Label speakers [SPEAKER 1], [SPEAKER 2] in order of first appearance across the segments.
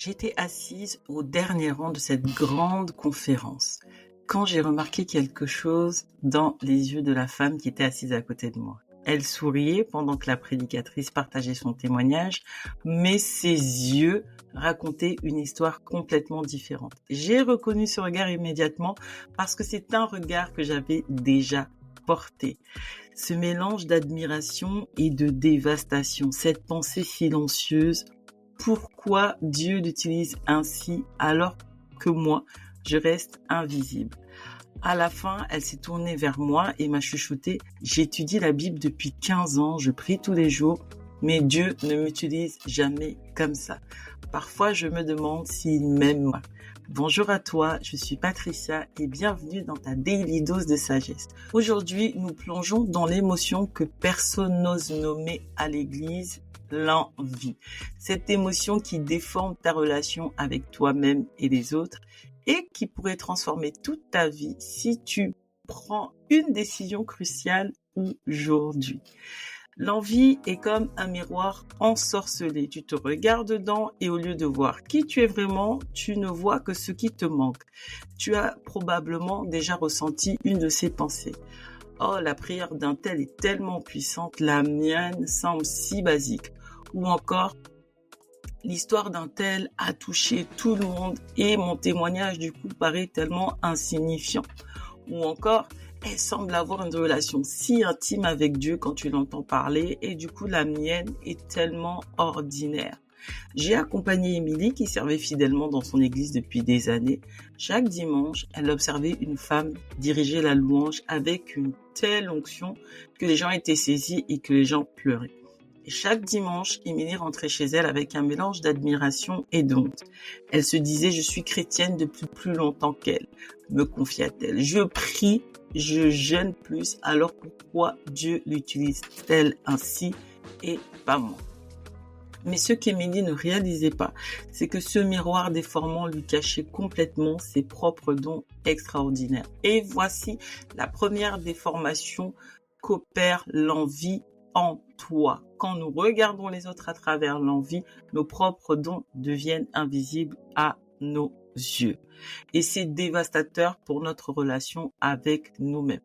[SPEAKER 1] J'étais assise au dernier rang de cette grande conférence quand j'ai remarqué quelque chose dans les yeux de la femme qui était assise à côté de moi. Elle souriait pendant que la prédicatrice partageait son témoignage, mais ses yeux racontaient une histoire complètement différente. J'ai reconnu ce regard immédiatement parce que c'est un regard que j'avais déjà porté. Ce mélange d'admiration et de dévastation, cette pensée silencieuse. Pourquoi Dieu l'utilise ainsi alors que moi, je reste invisible? À la fin, elle s'est tournée vers moi et m'a chuchoté: j'étudie la Bible depuis 15 ans, je prie tous les jours, mais Dieu ne m'utilise jamais comme ça. Parfois, je me demande s'il m'aime moi. Bonjour à toi, je suis Patricia et bienvenue dans ta Daily Dose de Sagesse. Aujourd'hui, nous plongeons dans l'émotion que personne n'ose nommer à l'église, l'envie. Cette émotion qui déforme ta relation avec toi-même et les autres et qui pourrait transformer toute ta vie si tu prends une décision cruciale aujourd'hui. L'envie est comme un miroir ensorcelé. Tu te regardes dedans et au lieu de voir qui tu es vraiment, tu ne vois que ce qui te manque. Tu as probablement déjà ressenti une de ces pensées. Oh, la prière d'un tel est tellement puissante, la mienne semble si basique. Ou encore, l'histoire d'un tel a touché tout le monde et mon témoignage du coup paraît tellement insignifiant. Ou encore, elle semble avoir une relation si intime avec Dieu quand tu l'entends parler et du coup la mienne est tellement ordinaire. J'ai accompagné Émilie qui servait fidèlement dans son église depuis des années. Chaque dimanche, elle observait une femme diriger la louange avec une telle onction que les gens étaient saisis et que les gens pleuraient. Et chaque dimanche, Émilie rentrait chez elle avec un mélange d'admiration et de honte. Elle se disait: je suis chrétienne depuis plus longtemps qu'elle, me confia-t-elle. Je prie, je jeûne plus, alors pourquoi Dieu l'utilise-t-elle ainsi et pas moi? Mais ce qu'Émilie ne réalisait pas, c'est que ce miroir déformant lui cachait complètement ses propres dons extraordinaires. Et voici la première déformation qu'opère l'envie en toi. Quand nous regardons les autres à travers l'envie, nos propres dons deviennent invisibles à nos yeux. Et c'est dévastateur pour notre relation avec nous-mêmes.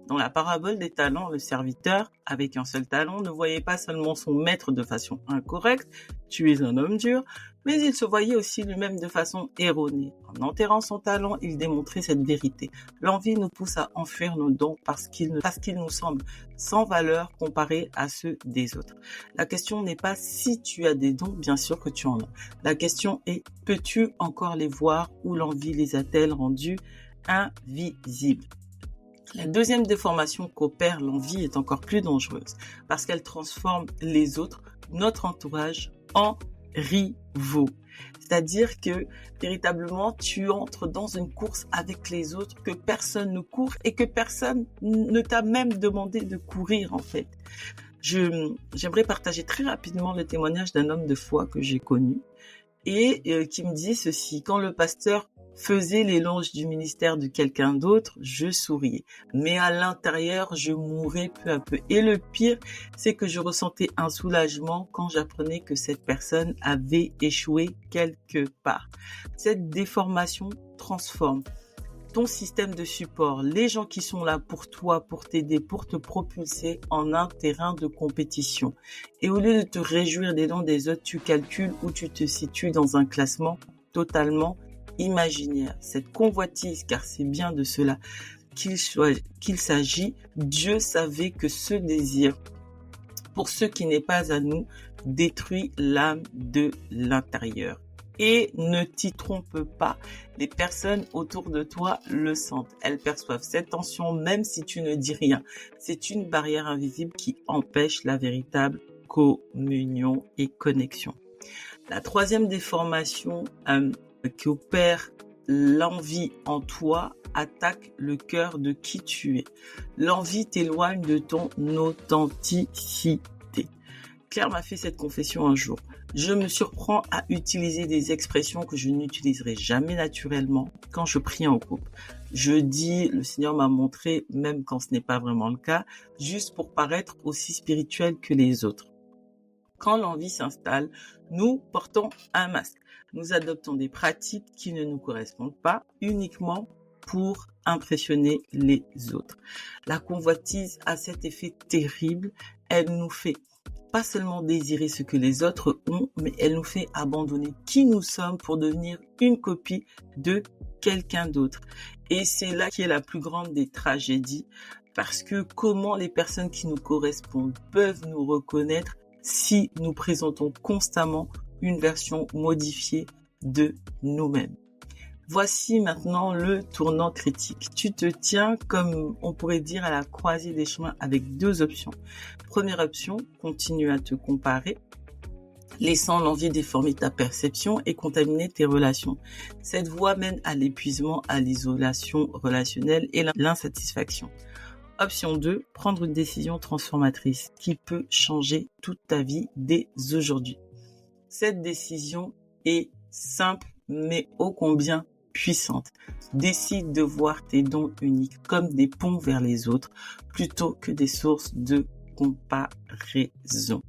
[SPEAKER 1] Dans la parabole des talents, le serviteur, avec un seul talent, ne voyait pas seulement son maître de façon incorrecte, tu es un homme dur, mais il se voyait aussi lui-même de façon erronée. En enterrant son talent, il démontrait cette vérité. L'envie nous pousse à enfuir nos dons parce qu'ils nous semblent sans valeur comparés à ceux des autres. La question n'est pas si tu as des dons, bien sûr que tu en as. La question est, peux-tu encore les voir ou l'envie les a-t-elle rendus invisibles? La deuxième déformation qu'opère l'envie est encore plus dangereuse parce qu'elle transforme les autres, notre entourage, en rivaux. C'est-à-dire que véritablement tu entres dans une course avec les autres que personne ne court et que personne ne t'a même demandé de courir en fait. J'aimerais partager très rapidement le témoignage d'un homme de foi que j'ai connu et qui me dit ceci: quand le pasteur faisait l'éloge du ministère de quelqu'un d'autre, je souriais. Mais à l'intérieur, je mourais peu à peu. Et le pire, c'est que je ressentais un soulagement quand j'apprenais que cette personne avait échoué quelque part. Cette déformation transforme ton système de support, les gens qui sont là pour toi, pour t'aider, pour te propulser en un terrain de compétition. Et au lieu de te réjouir des dons des autres, tu calcules où tu te situes dans un classement totalement imaginaire. Cette convoitise, car c'est bien de cela qu'il s'agit, Dieu savait que ce désir, pour ce qui n'est pas à nous, détruit l'âme de l'intérieur. Et ne t'y trompe pas, les personnes autour de toi le sentent. Elles perçoivent cette tension même si tu ne dis rien. C'est une barrière invisible qui empêche la véritable communion et connexion. La troisième déformation qui opère l'envie en toi attaque le cœur de qui tu es. L'envie t'éloigne de ton authenticité. Claire m'a fait cette confession un jour. Je me surprends à utiliser des expressions que je n'utiliserai jamais naturellement quand je prie en groupe. Je dis, le Seigneur m'a montré, même quand ce n'est pas vraiment le cas, juste pour paraître aussi spirituel que les autres. Quand l'envie s'installe, nous portons un masque. nous adoptons des pratiques qui ne nous correspondent pas uniquement pour impressionner les autres. La convoitise a cet effet terrible, elle nous fait pas seulement désirer ce que les autres ont, mais elle nous fait abandonner qui nous sommes pour devenir une copie de quelqu'un d'autre. Et c'est là qui est la plus grande des tragédies, parce que comment les personnes qui nous correspondent peuvent nous reconnaître si nous présentons constamment une version modifiée de nous-mêmes. Voici maintenant le tournant critique. Tu te tiens, comme on pourrait dire, à la croisée des chemins avec deux options. Première option, continue à te comparer, laissant l'envie déformer ta perception et contaminer tes relations. Cette voie mène à l'épuisement, à l'isolation relationnelle et l'insatisfaction. Option 2, prendre une décision transformatrice qui peut changer toute ta vie dès aujourd'hui. Cette décision est simple mais ô combien puissante. Décide de voir tes dons uniques comme des ponts vers les autres plutôt que des sources de comparaison.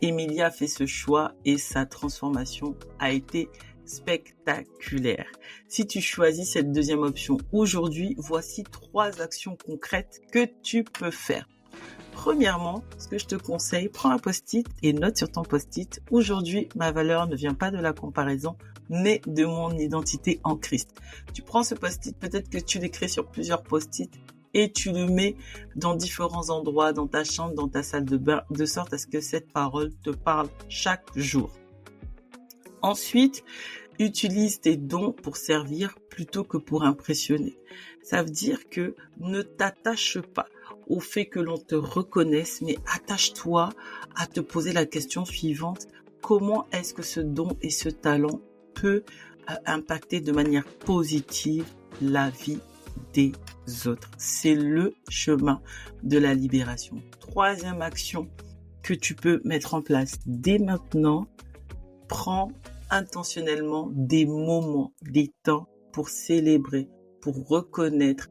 [SPEAKER 1] Emilia a fait ce choix et sa transformation a été spectaculaire. Si tu choisis cette deuxième option aujourd'hui, voici 3 actions concrètes que tu peux faire. Premièrement, ce que je te conseille, prends un post-it et note sur ton post-it. Aujourd'hui, ma valeur ne vient pas de la comparaison, mais de mon identité en Christ. Tu prends ce post-it, peut-être que tu l'écris sur plusieurs post-it et tu le mets dans différents endroits, dans ta chambre, dans ta salle de bain, de sorte à ce que cette parole te parle chaque jour. Ensuite, utilise tes dons pour servir plutôt que pour impressionner. Ça veut dire que ne t'attache pas au fait que l'on te reconnaisse, mais attache-toi à te poser la question suivante. Comment est-ce que ce don et ce talent peut impacter de manière positive la vie des autres? C'est le chemin de la libération. Troisième action que tu peux mettre en place dès maintenant, prends intentionnellement des moments, des temps pour célébrer, pour reconnaître,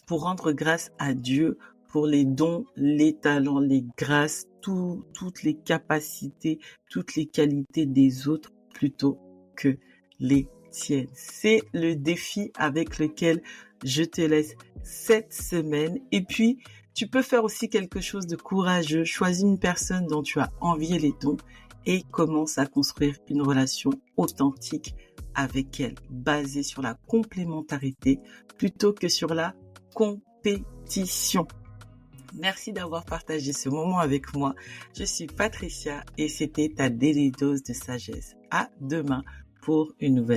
[SPEAKER 1] pour rendre grâce à Dieu pour les dons, les talents, les grâces, toutes les capacités, toutes les qualités des autres plutôt que les tiennes. C'est le défi avec lequel je te laisse cette semaine. Et puis, tu peux faire aussi quelque chose de courageux. Choisis une personne dont tu as envié les dons et commence à construire une relation authentique avec elle, basée sur la complémentarité plutôt que sur la compétition. Merci d'avoir partagé ce moment avec moi. Je suis Patricia et c'était ta Daily Dose de sagesse. À demain pour une nouvelle